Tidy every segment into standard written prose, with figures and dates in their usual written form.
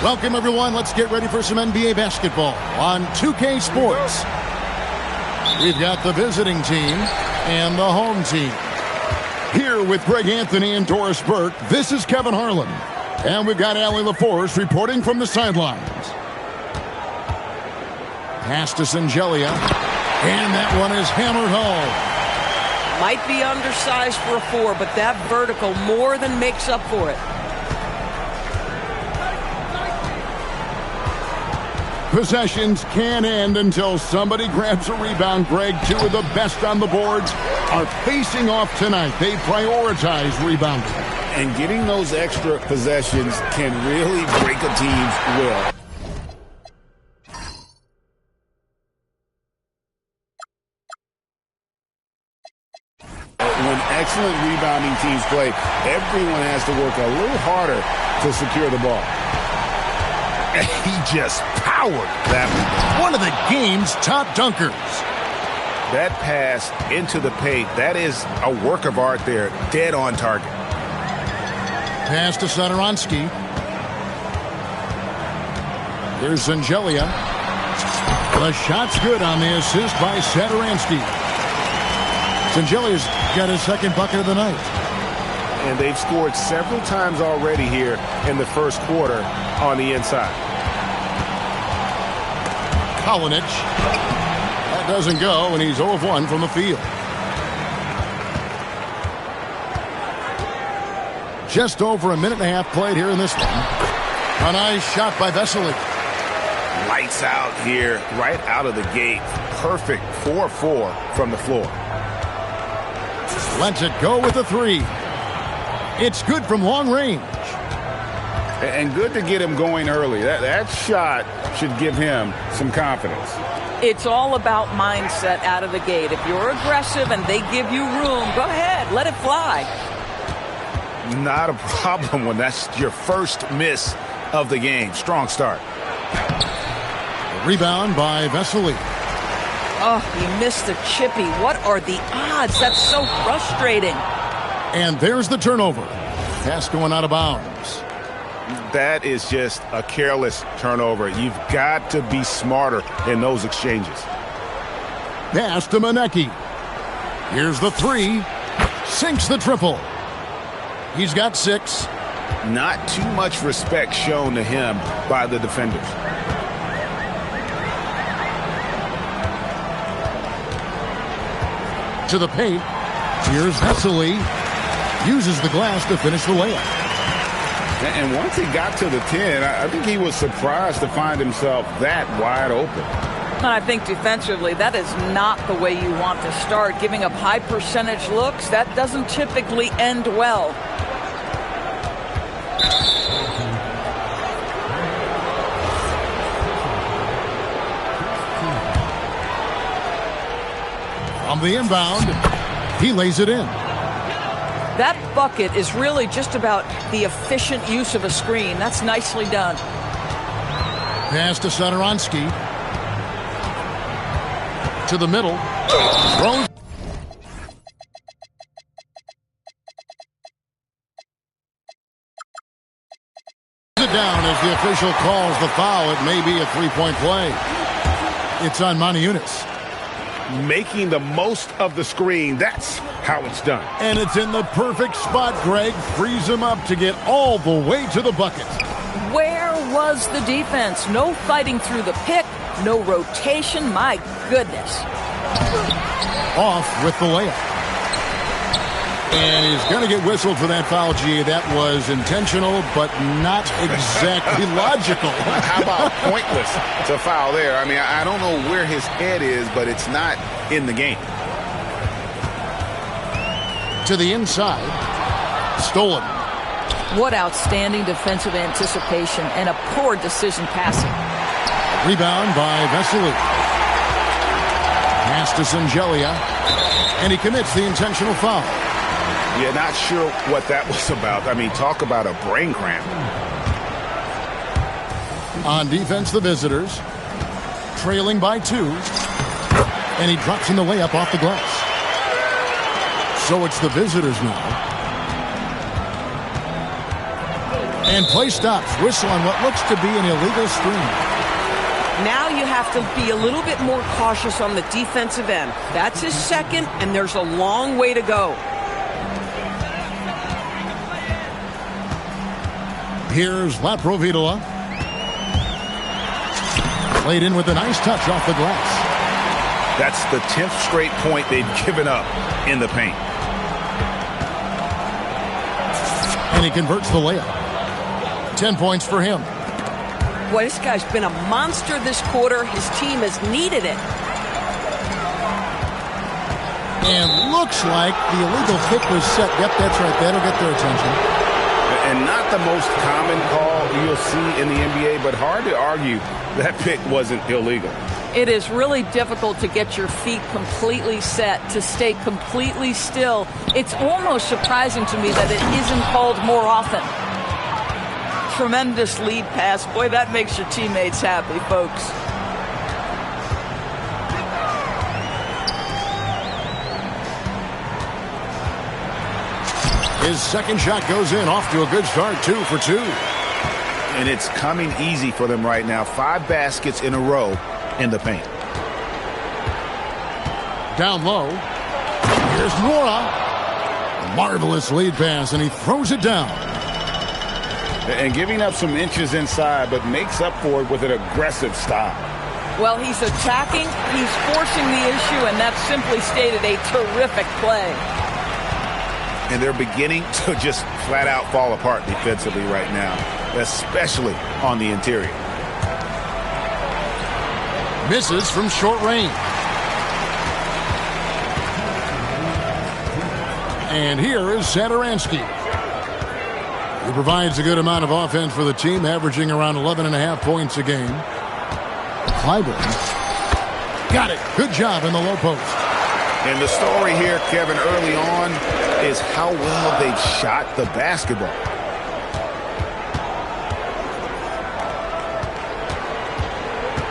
Welcome, everyone. Let's get ready for some NBA basketball on 2K Sports. We've got the visiting team and the home team. Here with Greg Anthony and Doris Burke, this is Kevin Harlan. And we've got Allie LaForce reporting from the sidelines. Pass to Singelia. And that one is hammered home. Might be undersized for a 4, but that vertical more than makes up for it. Possessions can't end until somebody grabs a rebound. Greg, two of the best on the boards are facing off tonight. They prioritize rebounding. And getting those extra possessions can really break a team's will. When excellent rebounding teams play, everyone has to work a little harder to secure the ball. He just powered that one of the game's top dunkers. That pass into the paint, that is a work of art there, dead on target. Pass to Satoransky. Here's Singelia. The shot's good on the assist by Satoransky. Singelia's got his second bucket of the night. And they've scored several times already here in the first quarter on the inside. Kalinic. That doesn't go, and he's 0 of 1 from the field. Just over a minute and a half played here in this one. A nice shot by Vesely. Lights out here, right out of the gate. Perfect 4-4 from the floor. Lets it go with the 3. It's good from long range. And good to get him going early. That shot should give him some confidence. It's all about mindset out of the gate. If you're aggressive and they give you room, go ahead, let it fly. Not a problem when that's your first miss of the game. Strong start. Rebound by Vesely. Oh, he missed the chippy. What are the odds? That's so frustrating. And there's the turnover. Pass going out of bounds. That is just a careless turnover. You've got to be smarter in those exchanges. Pass to Manecki. Here's the 3. Sinks the triple. He's got 6. Not too much respect shown to him by the defenders. To the paint. Here's Vesely. Uses the glass to finish the layup. And once he got to the 10, I think he was surprised to find himself that wide open. I think defensively, that is not the way you want to start. Giving up high percentage looks, that doesn't typically end well. On the inbound, he lays it in. That bucket is really just about the efficient use of a screen. That's nicely done. Pass to Satoransky. To the middle. Throws it down as the official calls the foul. It may be a three-point play. It's on Moniunas. Making the most of the screen. That's how it's done. And it's in the perfect spot. Greg frees him up to get all the way to the bucket. Where was the defense? No fighting through the pick. No rotation. My goodness. Off with the layup. And he's going to get whistled for that foul, G. That was intentional, but not exactly logical. How about pointless to foul there? I mean, I don't know where his head is, but it's not in the game. To the inside. Stolen. What outstanding defensive anticipation and a poor decision passing. Rebound by Vesely. Pass to Singelia. And he commits the intentional foul. Yeah, not sure what that was about. I mean, talk about a brain cramp. On defense, the visitors. Trailing by 2. And he drops in the layup off the glass. So it's the visitors now. And play stops. Whistle on what looks to be an illegal screen. Now you have to be a little bit more cautious on the defensive end. That's his second, and there's a long way to go. Here's Laprovitola. Played in with a nice touch off the glass. That's the 10th straight point they've given up in the paint. And he converts the layup. 10 points for him. Boy, this guy's been a monster this quarter. His team has needed it. And looks like the illegal kick was set. Yep, that's right. That'll get their attention. And not the most common call you'll see in the NBA, but hard to argue that pick wasn't illegal. It is really difficult to get your feet completely set, to stay completely still. It's almost surprising to me that it isn't called more often. Tremendous lead pass. Boy, that makes your teammates happy, folks. His second shot goes in, off to a good start, 2 for 2. And it's coming easy for them right now. 5 baskets in a row in the paint. Down low. Here's Nora. A marvelous lead pass, and he throws it down. And giving up some inches inside, but makes up for it with an aggressive stop. Well, he's attacking, he's forcing the issue, and that's simply stated a terrific play. And they're beginning to just flat out fall apart defensively right now, especially on the interior. Misses from short range. And here is Satoransky. He provides a good amount of offense for the team, averaging around 11.5 points a game. Clyburn. Got it. Good job in the low post. And the story here, Kevin, early on is how well they shot the basketball.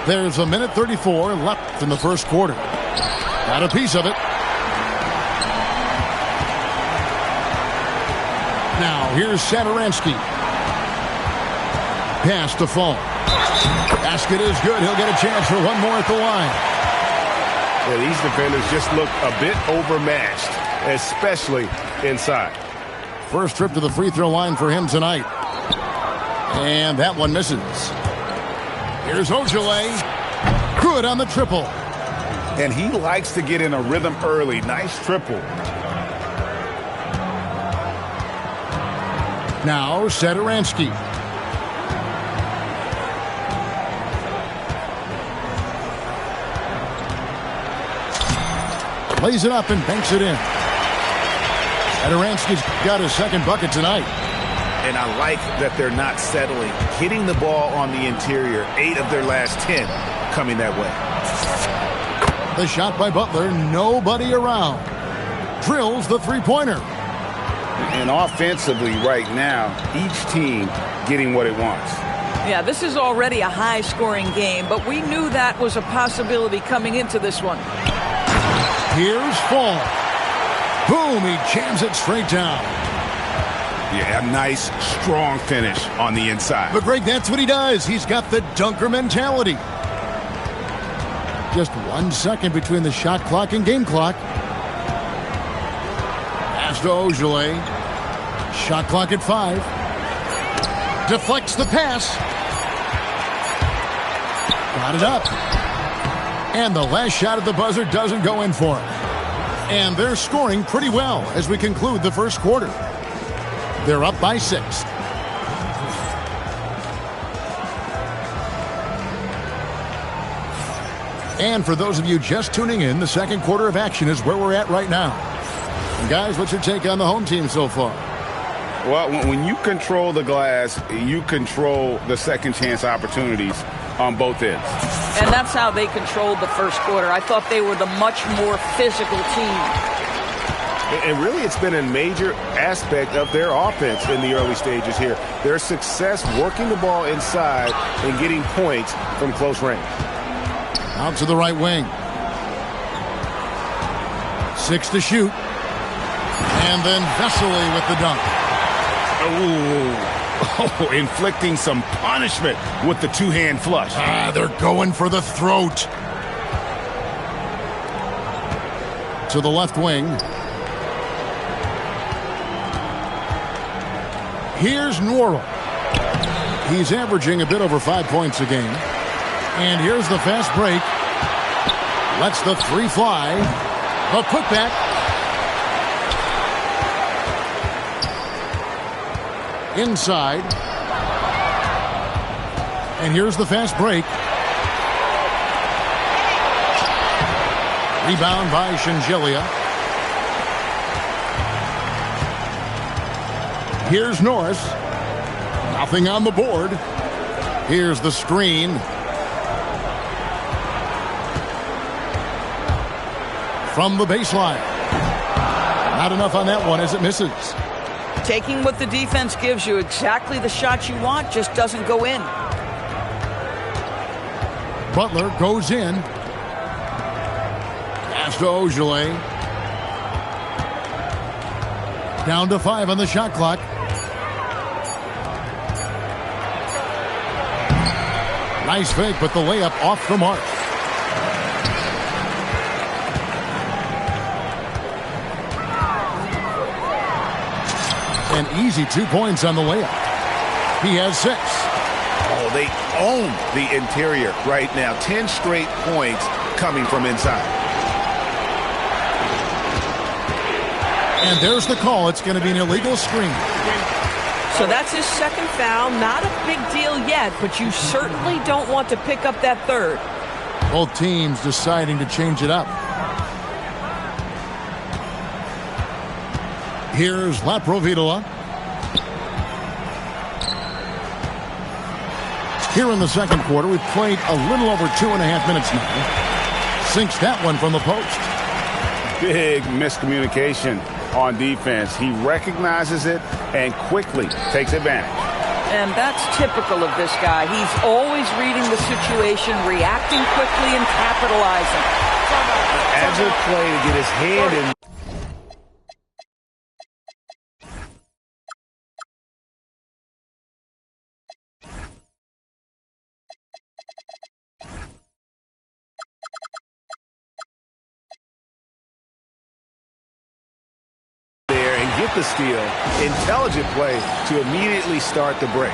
There's a minute 34 left in the first quarter. Got a piece of it. Now here's Satoransky. Pass to Fall. Basket is good. He'll get a chance for one more at the line. Yeah, these defenders just look a bit overmatched, especially inside. First trip to the free throw line for him tonight. And that one misses. Here's Ojale. Good on the triple. And he likes to get in a rhythm early. Nice triple. Now Satoransky. Lays it up and banks it in. Satoransky's got his second bucket tonight. And I like that they're not settling. Hitting the ball on the interior, 8 of their last 10 coming that way. The shot by Butler, nobody around. Drills the three-pointer. And offensively right now, each team getting what it wants. Yeah, this is already a high-scoring game, but we knew that was a possibility coming into this one. Here's Fall. Boom, he jams it straight down. Yeah, a nice, strong finish on the inside. But Greg, that's what he does. He's got the dunker mentality. Just 1 second between the shot clock and game clock. Pass to Ojale. Shot clock at 5. Deflects the pass. Got it up. And the last shot at the buzzer doesn't go in for him. And they're scoring pretty well as we conclude the first quarter. They're up by 6. And for those of you just tuning in, the second quarter of action is where we're at right now. And guys, what's your take on the home team so far? Well, when you control the glass, you control the second chance opportunities on both ends. And that's how they controlled the first quarter. I thought they were the much more physical team. And really, it's been a major aspect of their offense in the early stages here. Their success working the ball inside and getting points from close range. Out to the right wing. 6 to shoot. And then Vesely with the dunk. Ooh. Oh, inflicting some punishment with the two-hand flush. They're going for the throat. To the left wing. Here's Norrell. He's averaging a bit over 5 points a game. And here's the fast break. Lets the three fly. A putback. Inside. And here's the fast break. Rebound by Shingelia. Here's Norris. Nothing on the board. Here's the screen. From the baseline. Not enough on that one as it misses. Taking what the defense gives you, exactly the shot you want, just doesn't go in. Butler goes in. Pass to Ojale. Down to 5 on the shot clock. Nice fake, but the layup off the mark. An easy 2 points on the layup. He has 6. Oh, they own the interior right now. 10 straight points coming from inside. And there's the call. It's going to be an illegal screen. So that's his second foul. Not a big deal yet, but you certainly don't want to pick up that third. Both teams deciding to change it up. Here's Laprovitola. Here in the second quarter, we've played a little over 2.5 minutes now. Sinks that one from the post. Big miscommunication on defense. He recognizes it and quickly takes advantage. And that's typical of this guy. He's always reading the situation, reacting quickly, and capitalizing. Agile play to get his hand in. Get the steal. Intelligent play to immediately start the break.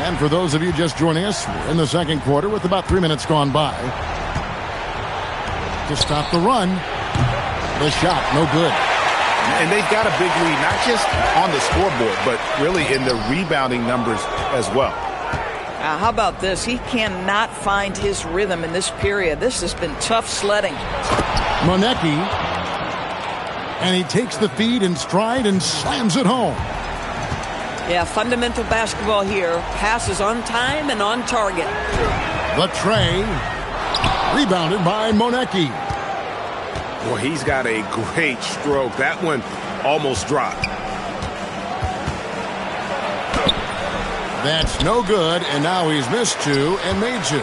And for those of you just joining us, we're in the second quarter with about 3 minutes gone by. To stop the run, the shot, no good. And they've got a big lead, not just on the scoreboard, but really in the rebounding numbers as well. How about this? He cannot find his rhythm in this period. This has been tough sledding. Monecki. And he takes the feed in stride and slams it home. Yeah, fundamental basketball here. Passes on time and on target. The tray. Rebounded by Monecki. Well, he's got a great stroke. That one almost dropped. That's no good, and now he's missed 2 and made 2.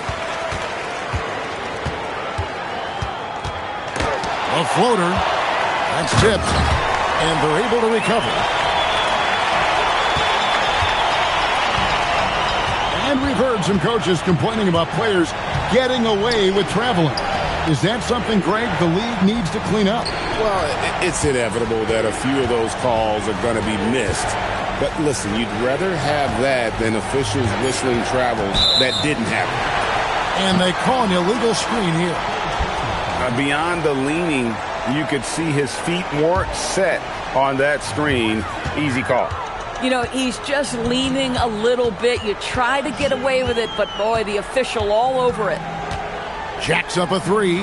A floater. That's tipped, and they're able to recover. And we've heard some coaches complaining about players getting away with traveling. Is that something, Greg, the league needs to clean up? Well, it's inevitable that a few of those calls are going to be missed. But listen, you'd rather have that than officials whistling travels that didn't happen. And they call an illegal screen here. Beyond the leaning, you could see his feet more set on that screen. Easy call. You know, he's just leaning a little bit. You try to get away with it, but boy, the official all over it. Jacks up a 3.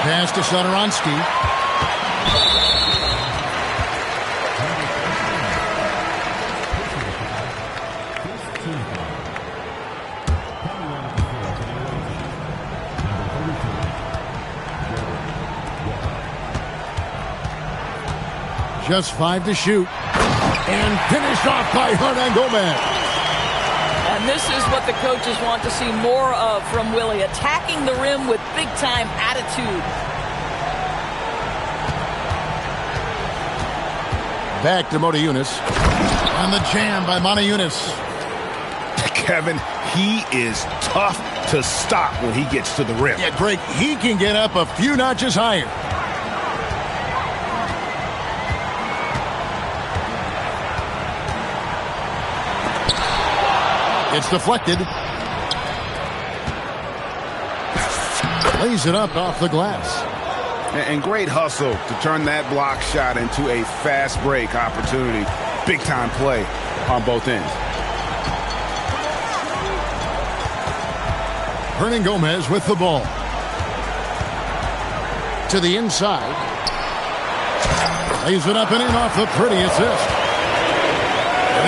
Pass to Satoransky. Just 5 to shoot. And finished off by Hernan Gomez. And this is what the coaches want to see more of from Willie, attacking the rim with big-time attitude. Back to Motiejunas. And the jam by Motiejunas. Kevin, he is tough to stop when he gets to the rim. Yeah, Greg, he can get up a few notches higher. It's deflected. Lays it up off the glass. And great hustle to turn that block shot into a fast break opportunity. Big time play on both ends. Hernan Gomez with the ball. To the inside. Lays it up and in off the pretty assist.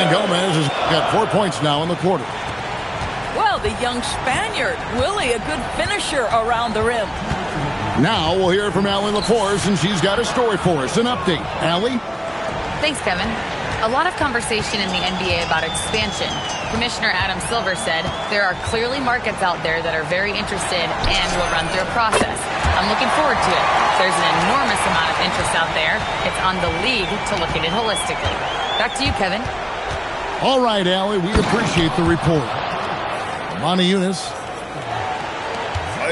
And Gomez has got 4 points now in the quarter. Well, the young Spaniard, Willie, a good finisher around the rim. Now we'll hear from Allie LaForce, and she's got a story for us. An update. Allie? Thanks, Kevin. A lot of conversation in the NBA about expansion. Commissioner Adam Silver said there are clearly markets out there that are very interested and will run through a process. I'm looking forward to it. There's an enormous amount of interest out there. It's on the league to look at it holistically. Back to you, Kevin. All right, Allie, we appreciate the report. Motiejunas.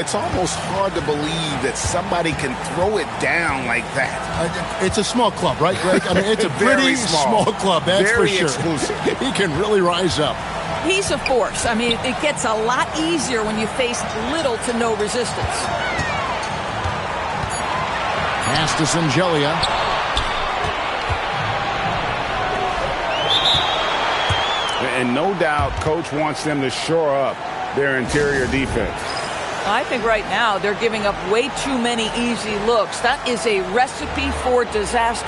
It's almost hard to believe that somebody can throw it down like that. It's a small club, right, Greg? I mean, it's a pretty small club, that's very for sure. Exclusive. He can really rise up. He's a force. I mean, it gets a lot easier when you face little to no resistance. Pass to Singelia. And no doubt, Coach wants them to shore up their interior defense. I think right now they're giving up way too many easy looks. That is a recipe for disaster.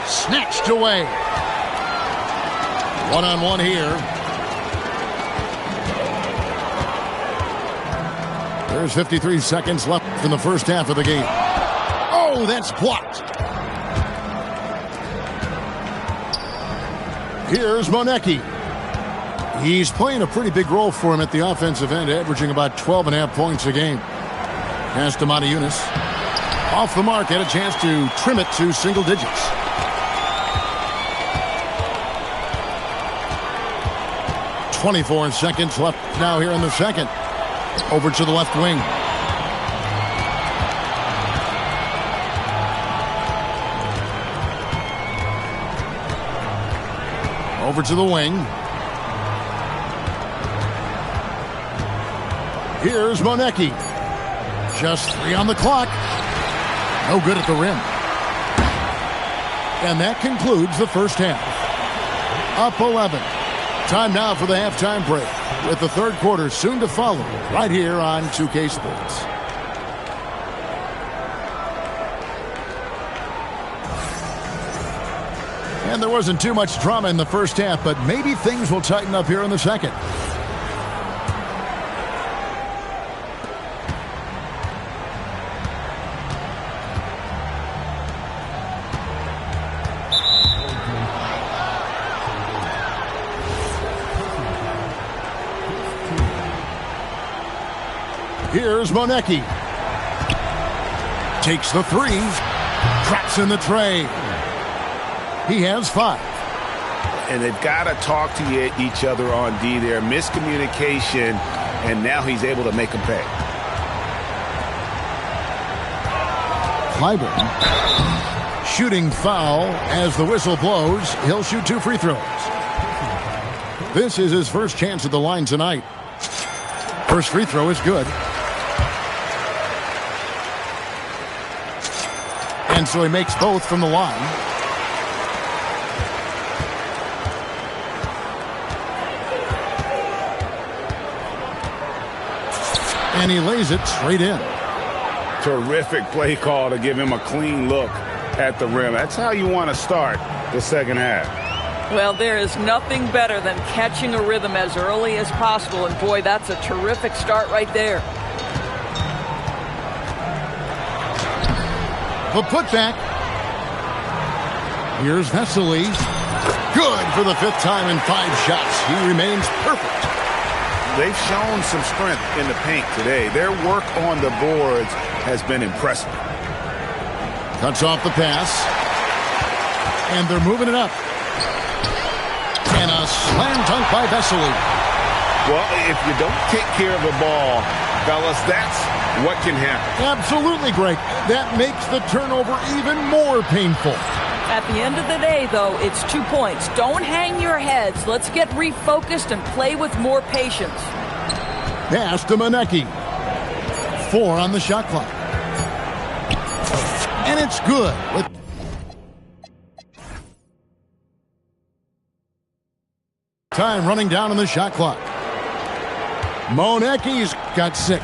Snatched away. One-on-one here. There's 53 seconds left in the first half of the game. Oh, that's blocked. Here's Monecki. He's playing a pretty big role for him at the offensive end, averaging about 12.5 points a game. Pass to Motiejunas. Off the mark, had a chance to trim it to single digits. .24 seconds left now here in the second. Over to the left wing. Over to the wing. Here's Monecki. Just 3 on the clock. No good at the rim. And that concludes the first half. Up 11. Time now for the halftime break, with the third quarter soon to follow, right here on 2K Sports. And there wasn't too much drama in the first half, but maybe things will tighten up here in the second. Here's Monecki. Takes the 3. Traps in the tray. He has 5. And they've got to talk to each other on D there. Miscommunication, and now he's able to make them pay. Clyburn. Shooting foul as the whistle blows. He'll shoot 2 free throws. This is his first chance at the line tonight. First free throw is good. And so he makes both from the line. And he lays it straight in. Terrific play call to give him a clean look at the rim. That's how you want to start the second half. Well, there is nothing better than catching a rhythm as early as possible, and boy, that's a terrific start right there. The putback. Here's Vesely. Good for the 5th time in 5 shots. He remains perfect. They've shown some strength in the paint today. Their work on the boards has been impressive. Cuts off the pass. And they're moving it up. And a slam dunk by Vesely. Well, if you don't take care of the ball, fellas, that's what can happen. Absolutely, Greg. That makes the turnover even more painful. At the end of the day, though, it's 2 points. Don't hang your heads. Let's get refocused and play with more patience. Pass to Manecki. 4 on the shot clock. And it's good. Time running down on the shot clock. Monecki's got 6.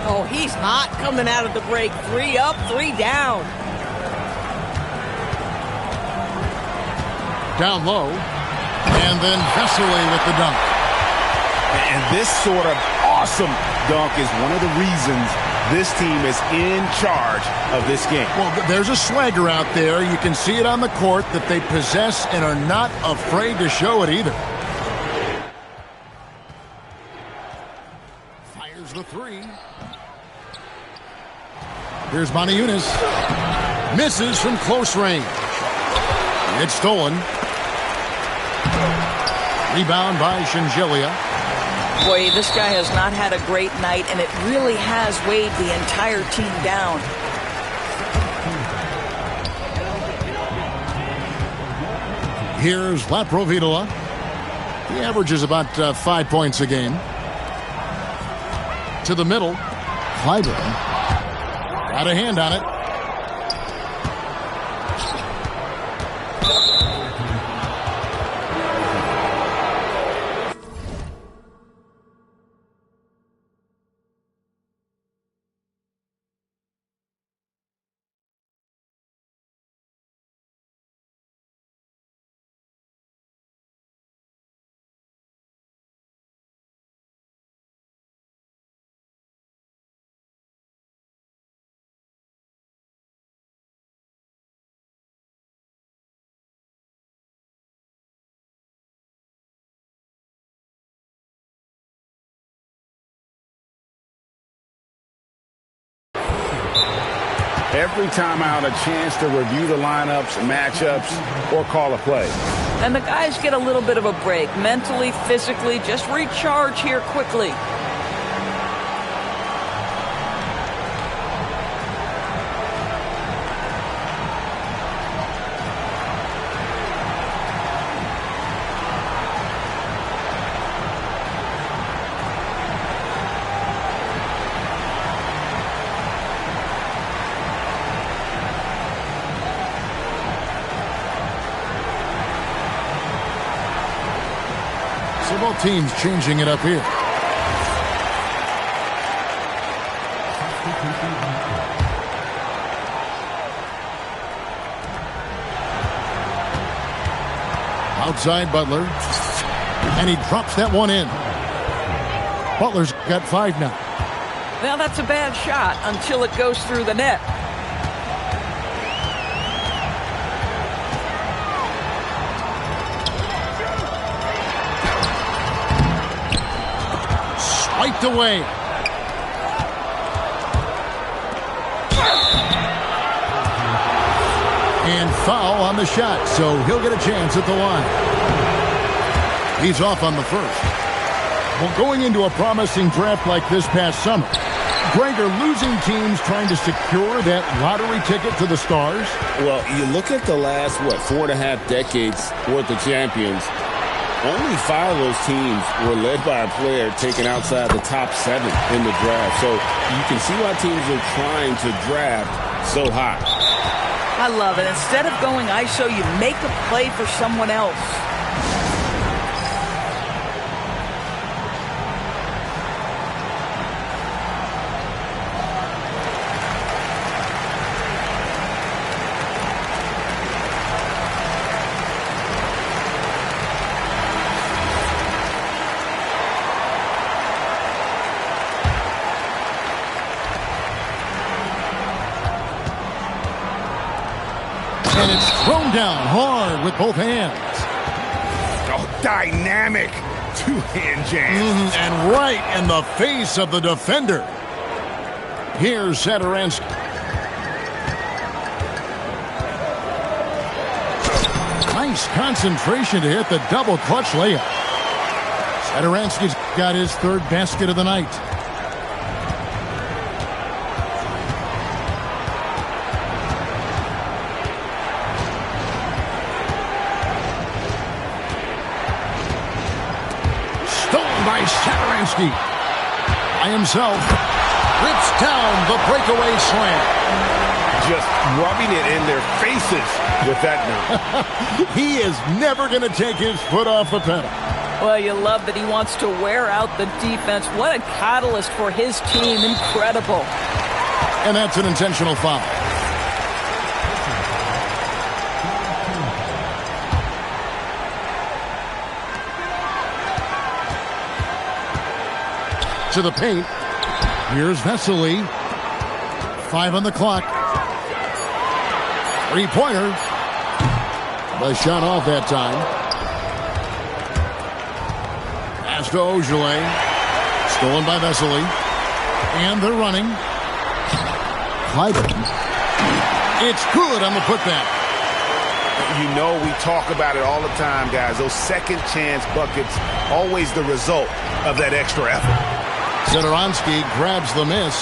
Oh, he's hot coming out of the break. 3 up, 3 down. Down low. And then Vesely with the dunk. And this sort of awesome dunk is one of the reasons this team is in charge of this game. Well, there's a swagger out there. You can see it on the court that they possess and are not afraid to show it either. Fires the 3. Here's Moniunas. Misses from close range. It's stolen. Rebound by Shingelia. Boy, this guy has not had a great night, and it really has weighed the entire team down. Here's Laprovitola. He averages about 5 points a game. To the middle. Clyburn. Got a hand on it. Every time out, a chance to review the lineups, matchups, or call a play. And the guys get a little bit of a break. Mentally, physically, just recharge here quickly. So both teams changing it up here. Outside Butler. And he drops that one in. Butler's got 5 now. Well, that's a bad shot until it goes through the net. Swiped away. And foul on the shot, so he'll get a chance at the line. He's off on the first. Well, going into a promising draft like this past summer, Greg, are losing teams trying to secure that lottery ticket to the stars? Well, you look at the last, 4.5 decades worth of champions, only 5 of those teams were led by a player taken outside the top 7 in the draft. So you can see why teams are trying to draft so high. I love it. Instead of going ISO, you make a play for someone else. And it's thrown down hard with both hands. Oh, dynamic two-hand jam. And right in the face of the defender. Here's Sadaransky. Nice concentration to hit the double clutch layup. Sadaransky's got his third basket of the night. Stolen by Sadaransky. By himself. Rips down the breakaway slam. Just rubbing it in their faces with that move. He is never going to take his foot off the pedal. Well, you love that he wants to wear out the defense. What a catalyst for his team. Incredible. And that's an intentional foul. To the paint. Here's Vesely. 5 on the clock. Three-pointer. The shot off that time. Pass to Ojale. Stolen by Vesely. And they're running. Clyburn. It's good on the putback. You know we talk about it all the time, guys. Those second chance buckets, always the result of that extra effort. Sadaransky grabs the miss.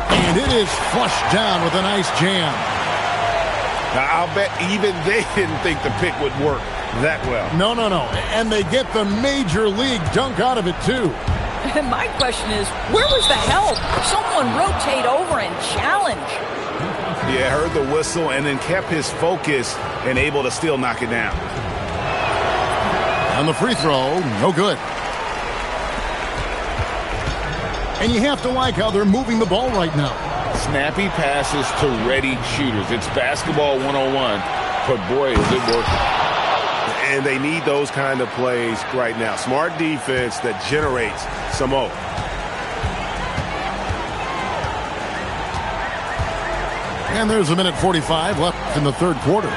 And it is flushed down with a nice jam. Now, I'll bet even they didn't think the pick would work that well. No. And they get the major league dunk out of it, too. And my question is, where was the help? Someone rotate over and challenge. Yeah, heard the whistle and then kept his focus and able to still knock it down. On the free throw, no good. And you have to like how they're moving the ball right now. Snappy passes to ready shooters. It's basketball 101, but boy, is it working. And they need those kind of plays right now. Smart defense that generates some hope. And there's a minute 45 left in the third quarter.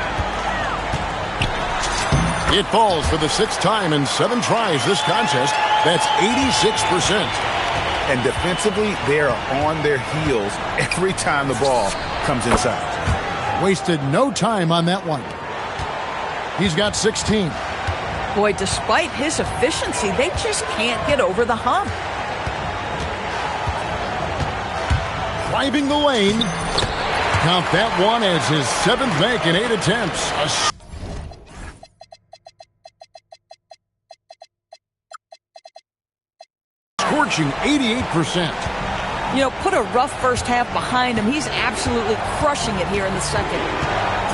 It falls for the 6th time in 7 tries this contest. That's 86%. And defensively, they are on their heels every time the ball comes inside. Wasted no time on that one. He's got 16. Boy, despite his efficiency, they just can't get over the hump. Driving the lane. Count that one as his 7th make in 8 attempts. A scorching 88%. You know, put a rough first half behind him. He's absolutely crushing it here in the second.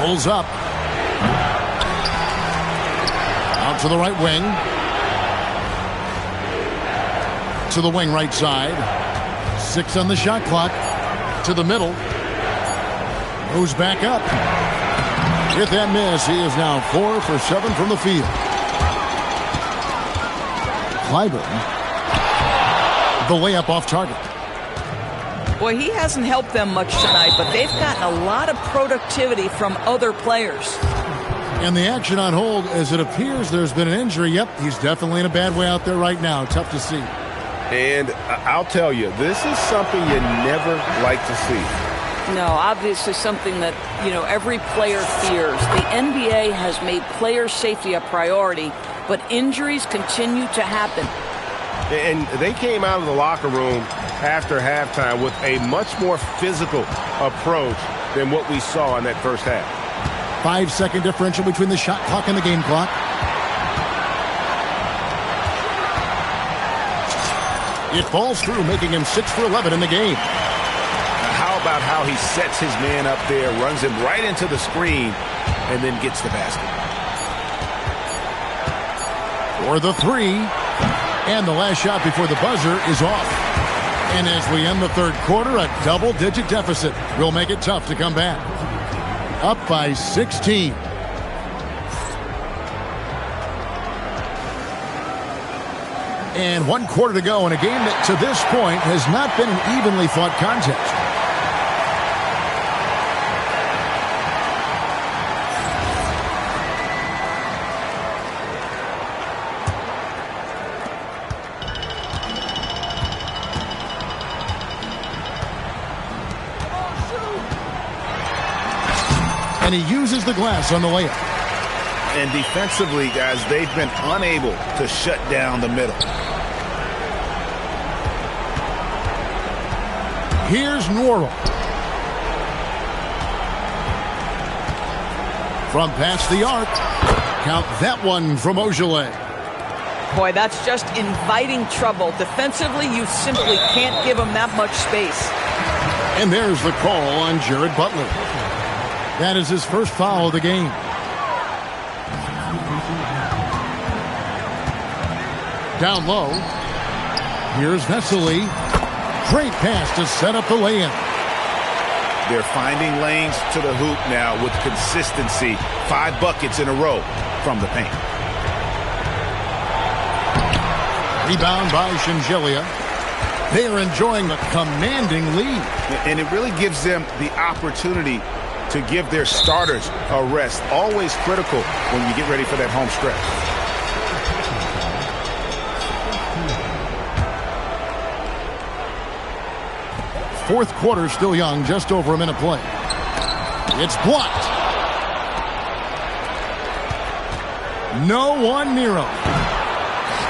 Pulls up. Out to the right wing. To the wing right side. 6 on the shot clock. To the middle. Goes back up. With that miss, he is now 4 for 7 from the field. Clyburn. The layup off target. Boy, he hasn't helped them much tonight, but they've gotten a lot of productivity from other players. And the action on hold as it appears there's been an injury. Yep, he's definitely in a bad way out there right now. Tough to see. And I'll tell you, this is something you never like to see. No, obviously something that, you know, every player fears. The NBA has made player safety a priority, but injuries continue to happen. And they came out of the locker room after halftime with a much more physical approach than what we saw in that first half. 5-second differential between the shot clock and the game clock. It falls through, making him 6 for 11 in the game. How about how he sets his man up there, runs him right into the screen, and then gets the basket. For the 3. And the last shot before the buzzer is off. And as we end the third quarter, a double-digit deficit will make it tough to come back. Up by 16. And 1 quarter to go in a game that to this point has not been an evenly fought contest. And he uses the glass on the layup. And defensively, guys, they've been unable to shut down the middle. Here's Norrell. From past the arc. Count that one from Beaujolais. Boy, that's just inviting trouble. Defensively, you simply can't give him that much space. And there's the call on Jared Butler. That is his first foul of the game. Down low. Here's Vesely. Great pass to set up the lay-in. They're finding lanes to the hoop now with consistency. 5 buckets in a row from the paint. Rebound by Shingelia. They are enjoying a commanding lead. And it really gives them the opportunity to give their starters a rest. Always critical when you get ready for that home stretch. Fourth quarter still young, just over a minute play. It's blocked. No one near him.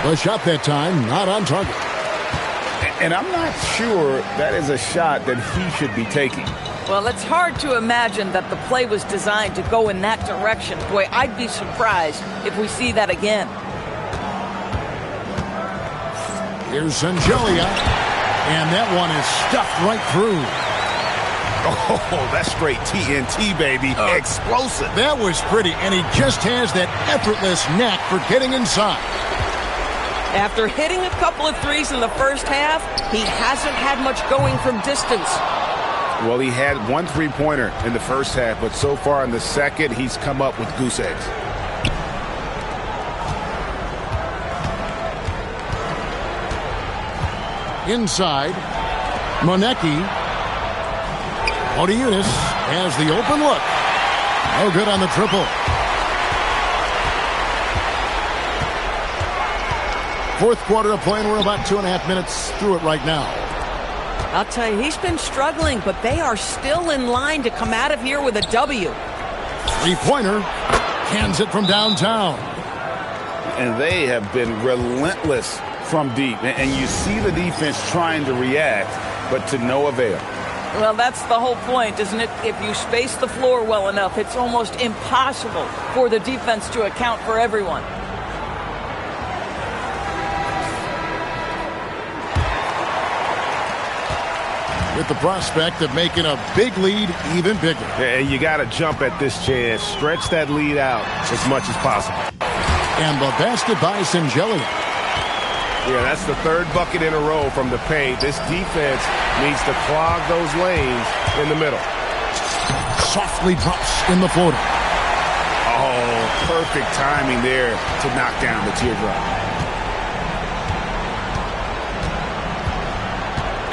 The shot that time, not on target. And I'm not sure that is a shot that he should be taking. Well, it's hard to imagine that the play was designed to go in that direction. Boy, I'd be surprised if we see that again. Here's Shingelia. And that one is stuffed right through. Oh, that's straight TNT, baby. Explosive. That was pretty, and he just has that effortless knack for getting inside. After hitting a couple of threes in the first half, he hasn't had much going from distance. Well, he had 1 3-pointer in the first half, but so far in the second, he's come up with goose eggs. Inside, Monecki. Odiunas has the open look. No good on the triple. Fourth quarter of play, and we're about 2.5 minutes through it right now. I'll tell you, he's been struggling, but they are still in line to come out of here with a W. Three-pointer. Cans it from downtown. And they have been relentless from deep. And you see the defense trying to react, but to no avail. Well, that's the whole point, isn't it? If you space the floor well enough, it's almost impossible for the defense to account for everyone. With the prospect of making a big lead even bigger. And you got to jump at this chance. Stretch that lead out as much as possible. And the basket by Shingelia. Yeah, that's the 3rd bucket in a row from the paint. This defense needs to clog those lanes in the middle. Softly drops in the floater. Oh, perfect timing there to knock down the teardrop.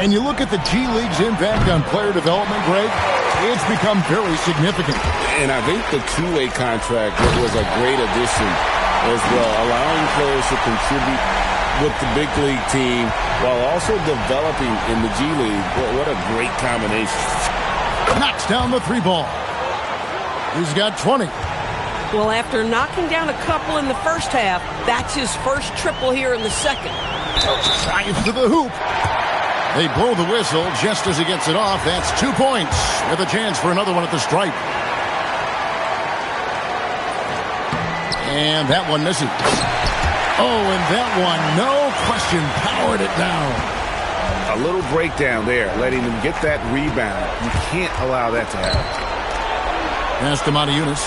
And you look at the G League's impact on player development, Greg, it's become very significant. And I think the two-way contract was a great addition as well, allowing players to contribute with the big league team while also developing in the G League. What a great combination. Knocks down the 3-ball. He's got 20. Well, after knocking down a couple in the first half, that's his first triple here in the second. Drives to the hoop. They blow the whistle just as he gets it off. That's 2 points with a chance for another one at the stripe. And that one misses. Oh, and that one, no question, powered it down. A little breakdown there, letting them get that rebound. You can't allow that to happen. Pass to Odiunas.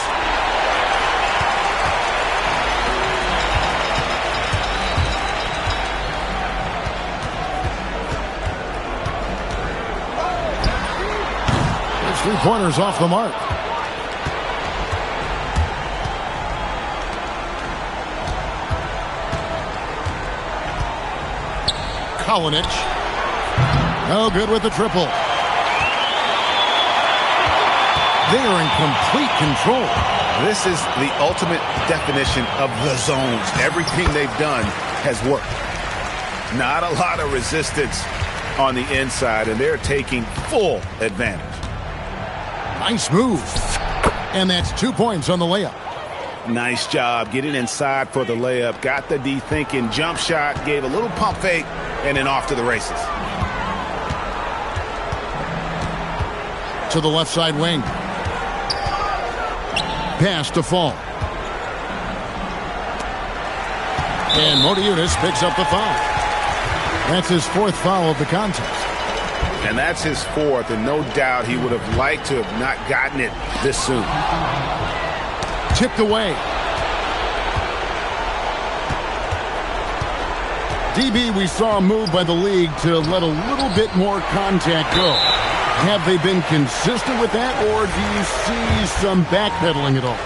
Three-pointers off the mark. Kalinic. No good with the triple. They are in complete control. This is the ultimate definition of the zones. Everything they've done has worked. Not a lot of resistance on the inside, and they're taking full advantage. Nice move. And that's 2 points on the layup. Nice job getting inside for the layup. Got the D thinking. Jump shot, gave a little pump fake, and then off to the races. To the left side wing. Pass to Fall. And Motiejunas picks up the foul. That's his 4th foul of the contest. And that's his 4th, and no doubt he would have liked to have not gotten it this soon. Tipped away. DB, we saw a move by the league to let a little bit more contact go. Have they been consistent with that, or do you see some backpedaling at all?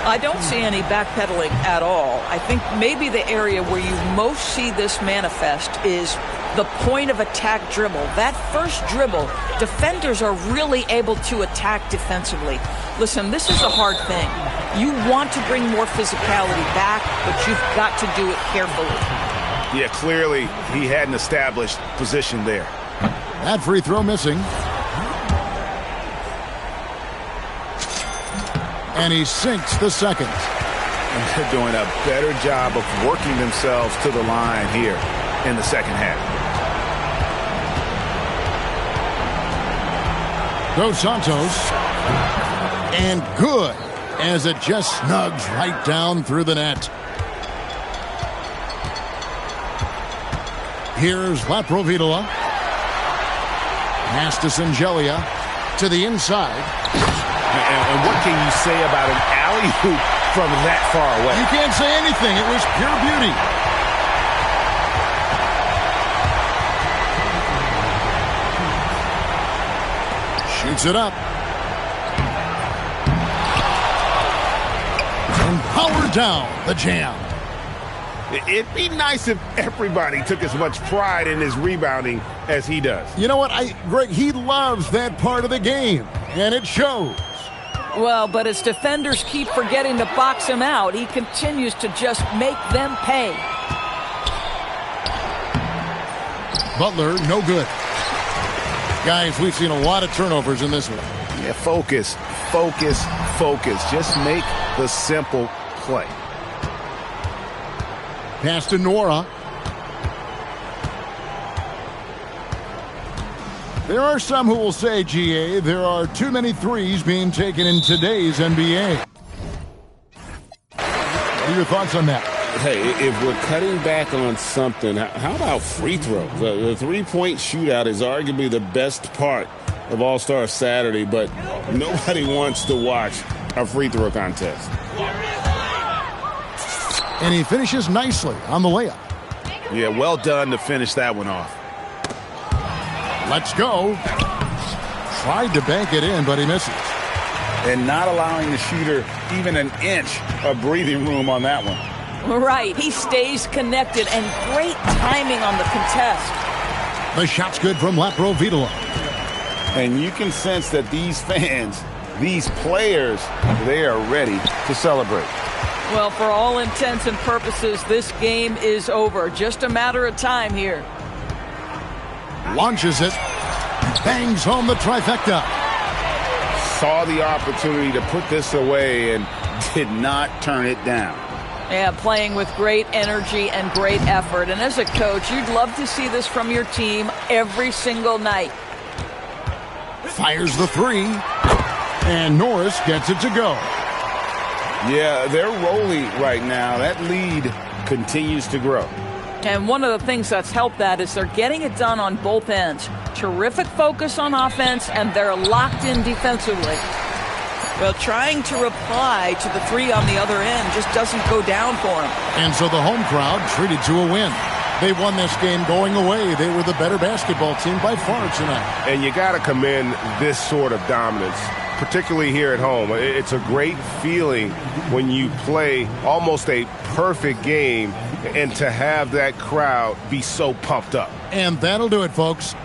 I don't see any backpedaling at all. I think maybe the area where you most see this manifest is the point of attack dribble. That first dribble, defenders are really able to attack defensively. Listen, this is a hard thing. You want to bring more physicality back, but you've got to do it carefully. Yeah, clearly he hadn't established position there. That free throw missing. And he sinks the second. And they're doing a better job of working themselves to the line here in the second half. Dos Santos. And good, as it just snugs right down through the net. Here's Laprovitola. Pass to Singelia. To the inside. And what can you say about an alley-oop from that far away? You can't say anything. It was pure beauty. Shoots it up. And powered down the jam. It'd be nice if everybody took as much pride in his rebounding as he does. You know what, Greg, he loves that part of the game, and it shows. Well, but as defenders keep forgetting to box him out, he continues to just make them pay. Butler, no good. Guys, we've seen a lot of turnovers in this one. Yeah, focus, focus, focus. Just make the simple play. Pass to Nora. There are some who will say, GA, there are too many threes being taken in today's NBA. What are your thoughts on that? Hey, if we're cutting back on something, how about free throws? The three-point shootout is arguably the best part of All-Star Saturday, but nobody wants to watch a free throw contest. And he finishes nicely on the layup. Yeah, well done to finish that one off. Let's go. Tried to bank it in, but he misses. And not allowing the shooter even an inch of breathing room on that one. Right. He stays connected, and great timing on the contest. The shot's good from Laprovitola. And you can sense that these fans, these players, they are ready to celebrate. Well, for all intents and purposes, this game is over. Just a matter of time here. Launches it. Bangs home the trifecta. Saw the opportunity to put this away and did not turn it down. Yeah, playing with great energy and great effort. And as a coach, you'd love to see this from your team every single night. Fires the three. And Norris gets it to go. Yeah, they're rolling right now. That lead continues to grow. And one of the things that's helped that is they're getting it done on both ends. Terrific focus on offense, and they're locked in defensively. Well, trying to reply to the three on the other end just doesn't go down for them. And so the home crowd treated to a win. They won this game going away. They were the better basketball team by far tonight. And you got to commend this sort of dominance particularly here at home. It's a great feeling when you play almost a perfect game and to have that crowd be so pumped up. And that'll do it, folks.